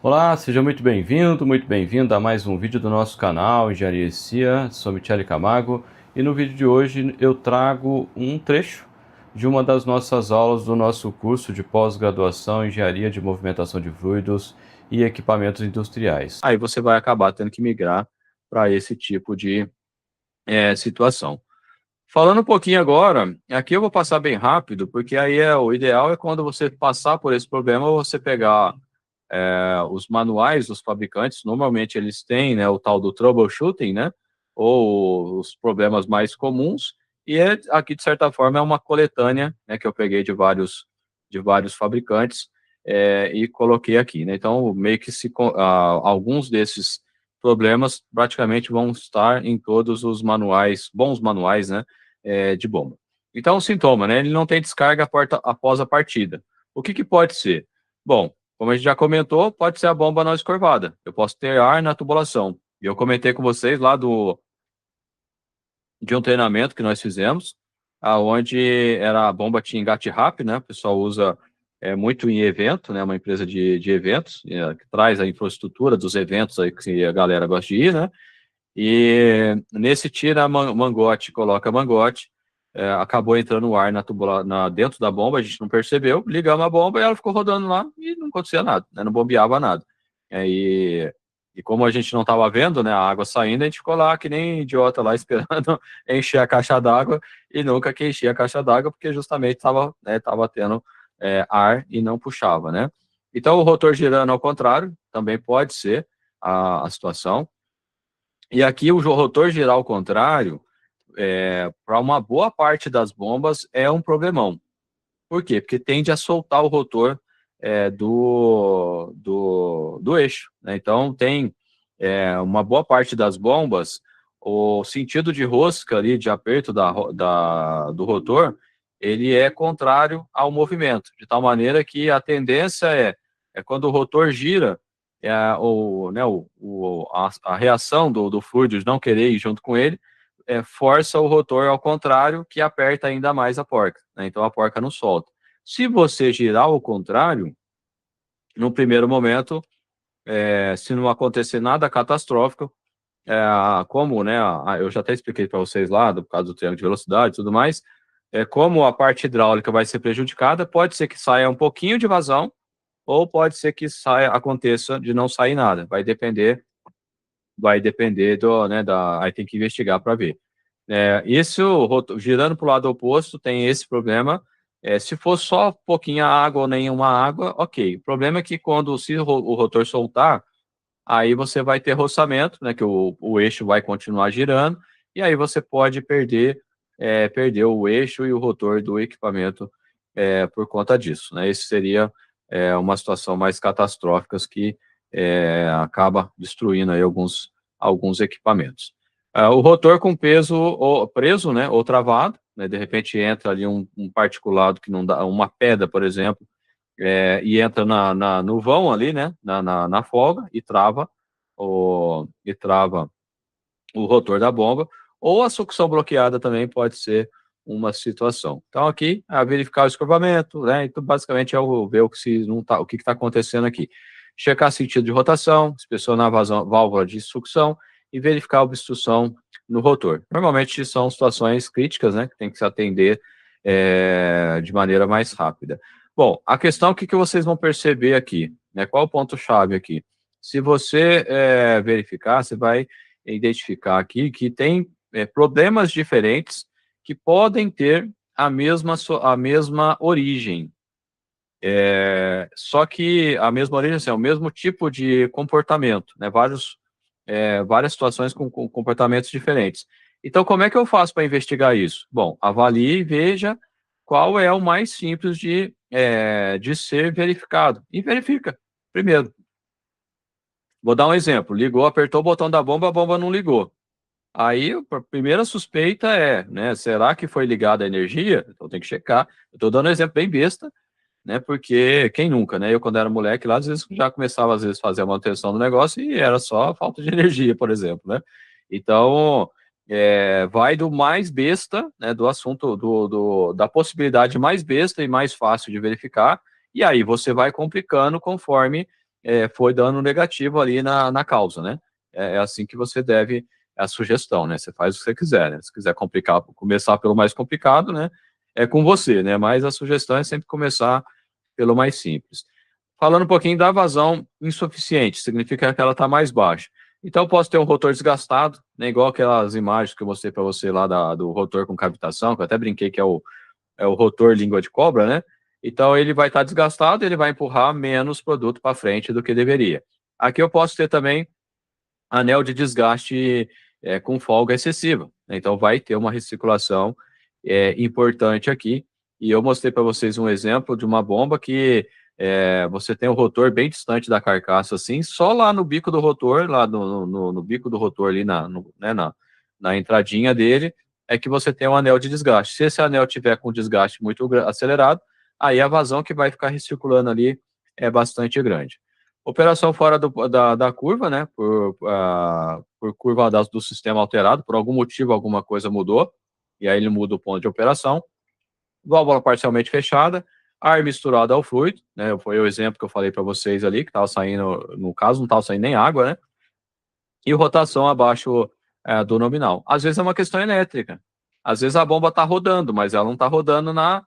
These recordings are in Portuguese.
Olá, seja muito bem-vindo a mais um vídeo do nosso canal Engenharia CIA. Sou Michele Camargo e no vídeo de hoje eu trago um trecho de uma das nossas aulas do nosso curso de pós-graduação em Engenharia de Movimentação de Fluidos e Equipamentos Industriais. Aí você vai acabar tendo que migrar para esse tipo de situação. Falando um pouquinho agora, aqui eu vou passar bem rápido, porque aí o ideal é quando você passar por esse problema, você pegar os manuais dos fabricantes. Normalmente eles têm, né, o tal do troubleshooting, né, ou os problemas mais comuns, e aqui, de certa forma, é uma coletânea, né, que eu peguei de vários fabricantes e coloquei aqui, né. Então, meio que alguns desses problemas praticamente vão estar em todos os manuais, bons manuais, né, de bomba. Então, o sintoma, né, ele não tem descarga após a partida. O que pode ser? Bom, como a gente já comentou, pode ser a bomba não escorvada. Eu posso ter ar na tubulação. E eu comentei com vocês lá de um treinamento que nós fizemos, aonde a bomba tinha engate rápido, né? O pessoal usa muito em evento, né? Uma empresa de eventos, que traz a infraestrutura dos eventos aí que a galera gosta de ir, né? E nesse tira mangote, coloca mangote, acabou entrando o ar dentro da bomba, a gente não percebeu, ligamos a bomba e ela ficou rodando lá e não acontecia nada, né, não bombeava nada. E, e como a gente não estava vendo, né, a água saindo, a gente ficou lá que nem idiota lá esperando encher a caixa d'água e nunca que enchia a caixa d'água porque justamente tava tendo ar e não puxava, né? Então o rotor girando ao contrário também pode ser a situação. E aqui o rotor girar ao contrário, para uma boa parte das bombas, é um problemão. Por quê? Porque tende a soltar o rotor do eixo, né? Então, tem uma boa parte das bombas, o sentido de rosca ali, de aperto do rotor, ele é contrário ao movimento, de tal maneira que a tendência é quando o rotor gira, né, a reação do fluido de não querer ir junto com ele, força o rotor ao contrário, que aperta ainda mais a porca, né? Então a porca não solta. Se você girar ao contrário, no primeiro momento, se não acontecer nada catastrófico, como, né, eu já até expliquei para vocês lá, do caso do triângulo de velocidade e tudo mais, como a parte hidráulica vai ser prejudicada, pode ser que saia um pouquinho de vazão, ou pode ser que aconteça de não sair nada, vai depender né, aí tem que investigar para ver. Isso, girando para o lado oposto, tem esse problema. Se for só pouquinha água ou nenhuma água, ok. O problema é que se o rotor soltar, aí você vai ter roçamento, né, que o eixo vai continuar girando, e aí você pode perder o eixo e o rotor do equipamento por conta disso, né? Esse seria uma situação mais catastrófica que acaba destruindo aí alguns equipamentos. O rotor com peso preso, né, ou travado, né, de repente entra ali um particulado que não dá, uma pedra, por exemplo, e entra no vão ali, né, na folga e trava o rotor da bomba, ou a sucção bloqueada também pode ser uma situação. Então aqui é verificar o escovamento, né? Então basicamente é ver o que está acontecendo aqui. Checar sentido de rotação, inspecionar a válvula de sucção e verificar a obstrução no rotor. Normalmente são situações críticas, né? Que tem que se atender de maneira mais rápida. Bom, a questão, o que vocês vão perceber aqui, né? Qual o ponto-chave aqui? Se você verificar, você vai identificar aqui que tem problemas diferentes que podem ter a mesma origem. Só que a mesma origem, assim, é o mesmo tipo de comportamento, né? Várias situações com comportamentos diferentes. Então, como é que eu faço para investigar isso? Bom, avalie e veja qual é o mais simples de ser verificado. E verifica, primeiro. Vou dar um exemplo. Ligou, apertou o botão da bomba, a bomba não ligou. Aí, a primeira suspeita né, será que foi ligada a energia? Então tem que checar. Eu estou dando um exemplo bem besta, né, porque quem nunca, né? Eu, quando era moleque lá, às vezes já começava, às vezes, a fazer a manutenção do negócio e era só falta de energia, por exemplo, né? Então, vai do mais besta, né, do assunto, da possibilidade mais besta e mais fácil de verificar, e aí você vai complicando conforme foi dano negativo ali na causa, né? É assim que você deve, a sugestão, né? Você faz o que você quiser, né? Se quiser complicar, começar pelo mais complicado, né? É com você, né? Mas a sugestão é sempre começar pelo mais simples. Falando um pouquinho da vazão insuficiente, significa que ela está mais baixa. Então, eu posso ter um rotor desgastado, né, igual aquelas imagens que eu mostrei para você lá do rotor com cavitação, que eu até brinquei que é o rotor língua de cobra, né? Então, ele vai estar desgastado, ele vai empurrar menos produto para frente do que deveria. Aqui eu posso ter também anel de desgaste com folga excessiva. Então, vai ter uma recirculação importante aqui. E eu mostrei para vocês um exemplo de uma bomba que você tem o rotor bem distante da carcaça, assim, só lá no bico do rotor, lá no bico do rotor ali na entradinha dele, é que você tem um anel de desgaste. Se esse anel tiver com desgaste muito acelerado, aí a vazão que vai ficar recirculando ali é bastante grande. Operação fora da curva, né? Por curva do sistema alterado, por algum motivo, alguma coisa mudou, e aí ele muda o ponto de operação. Válvula parcialmente fechada, ar misturado ao fluido, né? Foi o exemplo que eu falei para vocês ali, que estava saindo, no caso, não estava saindo nem água, né? E rotação abaixo do nominal. Às vezes é uma questão elétrica. Às vezes a bomba está rodando, mas ela não está rodando na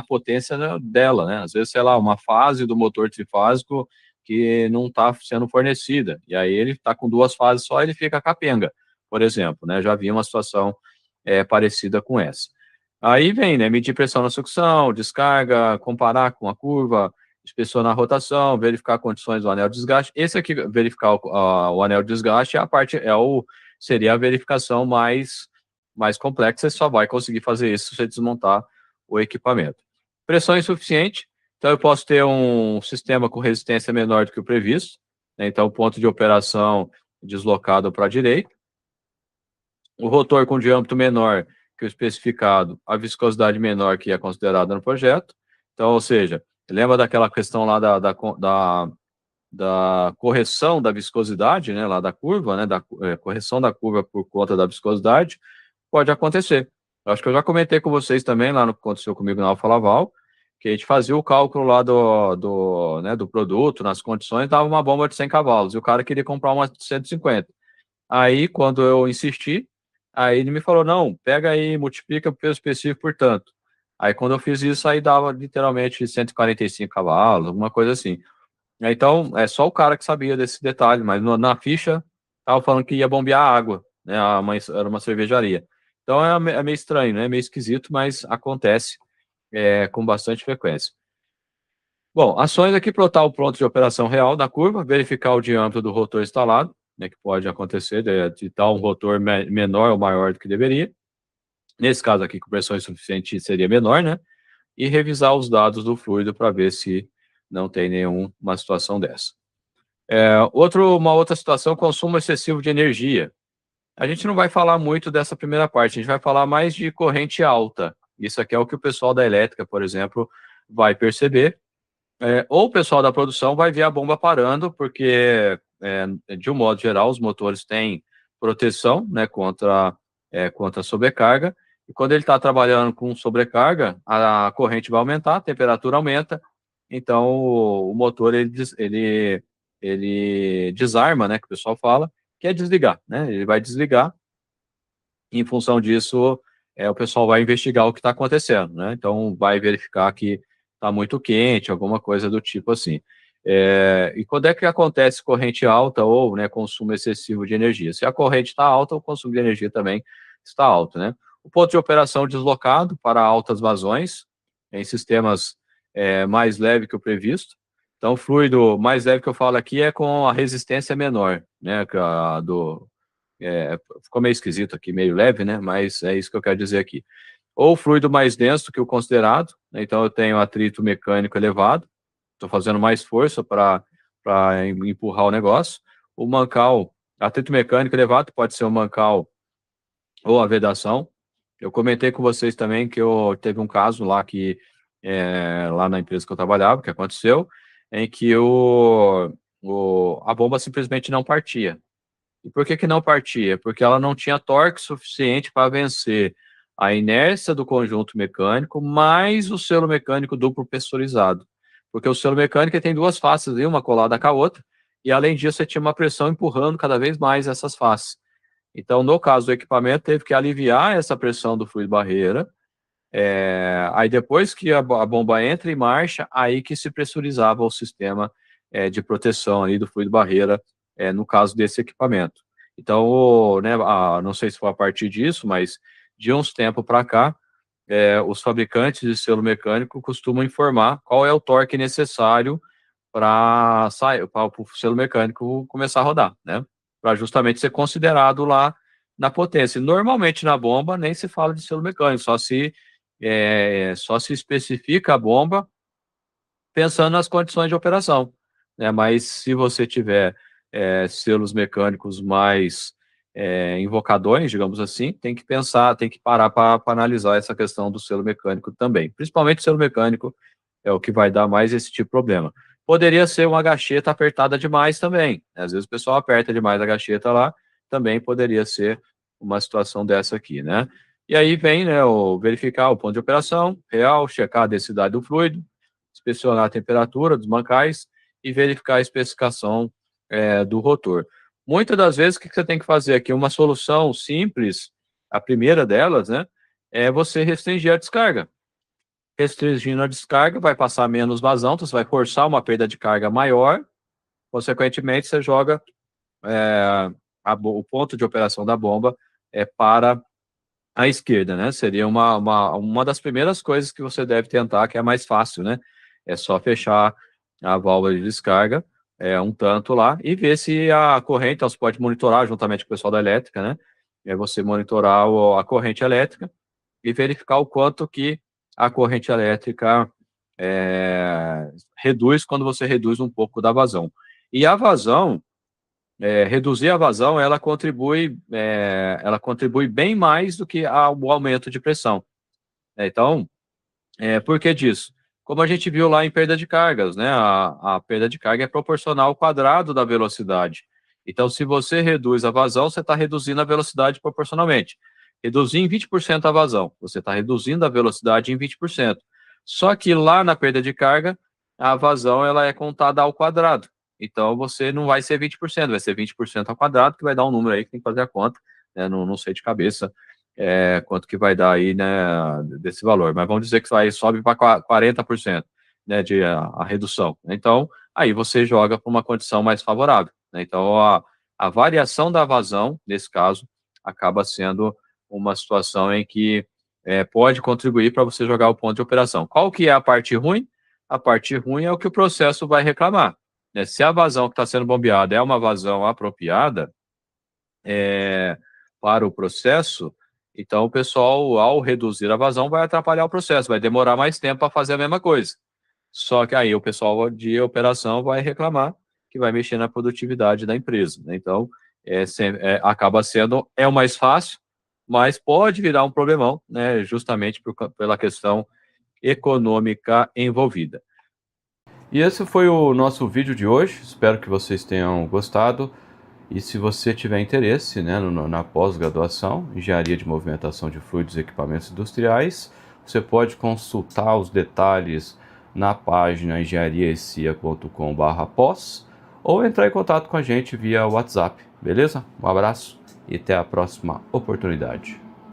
potência dela, né? Às vezes, sei lá, uma fase do motor trifásico que não está sendo fornecida. E aí ele está com duas fases só, ele fica capenga, por exemplo, né? Já vi uma situação parecida com essa. Aí vem, né? Medir pressão na sucção, descarga, comparar com a curva, inspecionar a rotação, verificar condições do anel de desgaste. Esse aqui, verificar o anel de desgaste, é a parte, seria a verificação mais complexa, você só vai conseguir fazer isso se você desmontar o equipamento. Pressão insuficiente, então eu posso ter um sistema com resistência menor do que o previsto, né? Então o ponto de operação deslocado para a direita. O rotor com diâmetro menor que o especificado, a viscosidade menor que é considerada no projeto. Então, ou seja, lembra daquela questão lá da correção da viscosidade, né, lá da curva, né, da correção da curva por conta da viscosidade, pode acontecer. Eu acho que eu já comentei com vocês também, lá no que aconteceu comigo na Alfa Laval, que a gente fazia o cálculo lá do produto, nas condições, dava uma bomba de 100 cavalos, e o cara queria comprar uma de 150. Aí, quando eu insisti, aí ele me falou, não, pega aí, multiplica o peso específico por tanto. Aí, quando eu fiz isso, aí dava literalmente 145 cavalos, alguma coisa assim. Então, é só o cara que sabia desse detalhe, mas na ficha, tava falando que ia bombear água, né? Era uma cervejaria. Então, é meio estranho, né? É meio esquisito, mas acontece com bastante frequência. Bom, ações aqui plotar o ponto de operação real da curva, verificar o diâmetro do rotor instalado, né, que pode acontecer de estar um rotor menor ou maior do que deveria. Nesse caso aqui, com pressão insuficiente seria menor, né? E revisar os dados do fluido para ver se não tem nenhuma situação dessa. Uma outra situação, consumo excessivo de energia. A gente não vai falar muito dessa primeira parte, a gente vai falar mais de corrente alta. Isso aqui é o que o pessoal da elétrica, por exemplo, vai perceber. Ou o pessoal da produção vai ver a bomba parando, porque, de um modo geral, os motores têm proteção, né, contra sobrecarga, e quando ele está trabalhando com sobrecarga, a corrente vai aumentar, a temperatura aumenta, então o motor ele desarma, né, que o pessoal fala, que é desligar, né, ele vai desligar, e em função disso, o pessoal vai investigar o que está acontecendo, né, então vai verificar que está muito quente, alguma coisa do tipo assim. E quando é que acontece corrente alta ou, né, consumo excessivo de energia? Se a corrente está alta, o consumo de energia também está alto, né? O ponto de operação deslocado para altas vazões, em sistemas mais leve que o previsto. Então, o fluido mais leve que eu falo aqui é com a resistência menor, né? Ficou meio esquisito aqui, meio leve, né? Mas é isso que eu quero dizer aqui. Ou fluido mais denso que o considerado, né? Então eu tenho atrito mecânico elevado, estou fazendo mais força para empurrar o negócio. O mancal, atrito mecânico elevado, pode ser o mancal ou a vedação. Eu comentei com vocês também que eu teve um caso lá lá na empresa que eu trabalhava, que aconteceu, em que a bomba simplesmente não partia. E por que não partia? Porque ela não tinha torque suficiente para vencer a inércia do conjunto mecânico mais o selo mecânico duplo pressurizado. porque o selo mecânico ele tem duas faces ali, uma colada com a outra, e além disso você tinha uma pressão empurrando cada vez mais essas faces. Então, no caso do equipamento, teve que aliviar essa pressão do fluido barreira, aí depois que a bomba entra em marcha, aí que se pressurizava o sistema de proteção ali do fluido barreira, no caso desse equipamento. Então, né, não sei se foi a partir disso, mas de uns tempos para cá, os fabricantes de selo mecânico costumam informar qual é o torque necessário para o selo mecânico começar a rodar, né? Para justamente ser considerado lá na potência. Normalmente na bomba nem se fala de selo mecânico, só se especifica a bomba pensando nas condições de operação, né? Mas se você tiver selos mecânicos mais invocadões, digamos assim, tem que pensar, tem que parar para analisar essa questão do selo mecânico também. Principalmente o selo mecânico é o que vai dar mais esse tipo de problema. Poderia ser uma gacheta apertada demais também, né? Às vezes o pessoal aperta demais a gacheta lá, também poderia ser uma situação dessa aqui, né? E aí vem, né, verificar o ponto de operação real, checar a densidade do fluido, inspecionar a temperatura dos mancais e verificar a especificação do rotor. Muitas das vezes, o que você tem que fazer aqui? Uma solução simples, a primeira delas, né, é você restringir a descarga. Restringindo a descarga, vai passar menos vazão, então você vai forçar uma perda de carga maior, consequentemente, você joga o ponto de operação da bomba para a esquerda, né? Seria uma das primeiras coisas que você deve tentar, que é mais fácil, né? É só fechar a válvula de descarga um tanto lá e ver se a corrente, então você pode monitorar juntamente com o pessoal da elétrica, né? É você monitorar a corrente elétrica e verificar o quanto que a corrente elétrica reduz quando você reduz um pouco da vazão. E a vazão, reduzir a vazão, ela contribui bem mais do que o aumento de pressão. Então, por que disso? Como a gente viu lá em perda de cargas, né? A perda de carga é proporcional ao quadrado da velocidade. Então, se você reduz a vazão, você está reduzindo a velocidade proporcionalmente. Reduzir em 20% a vazão, você está reduzindo a velocidade em 20%. Só que lá na perda de carga, a vazão ela é contada ao quadrado. Então, você não vai ser 20%, vai ser 20% ao quadrado, que vai dar um número aí que tem que fazer a conta, né? Não sei de cabeça quanto que vai dar aí, né, desse valor. Mas vamos dizer que aí sobe para 40%, né, a redução. Então, aí você joga para uma condição mais favorável, né? Então, a variação da vazão, nesse caso, acaba sendo uma situação em que pode contribuir para você jogar o ponto de operação. Qual que é a parte ruim? A parte ruim é o que o processo vai reclamar, né? Se a vazão que está sendo bombeada é uma vazão apropriada para o processo, então o pessoal, ao reduzir a vazão, vai atrapalhar o processo, vai demorar mais tempo para fazer a mesma coisa. Só que aí o pessoal de operação vai reclamar que vai mexer na produtividade da empresa, né? Então, acaba sendo o mais fácil, mas pode virar um problemão, né? Justamente pela questão econômica envolvida. E esse foi o nosso vídeo de hoje, espero que vocês tenham gostado. E se você tiver interesse, né, na pós-graduação, Engenharia de Movimentação de Fluidos e Equipamentos Industriais, você pode consultar os detalhes na página engenhariaecia.com/pós ou entrar em contato com a gente via WhatsApp, beleza? Um abraço e até a próxima oportunidade.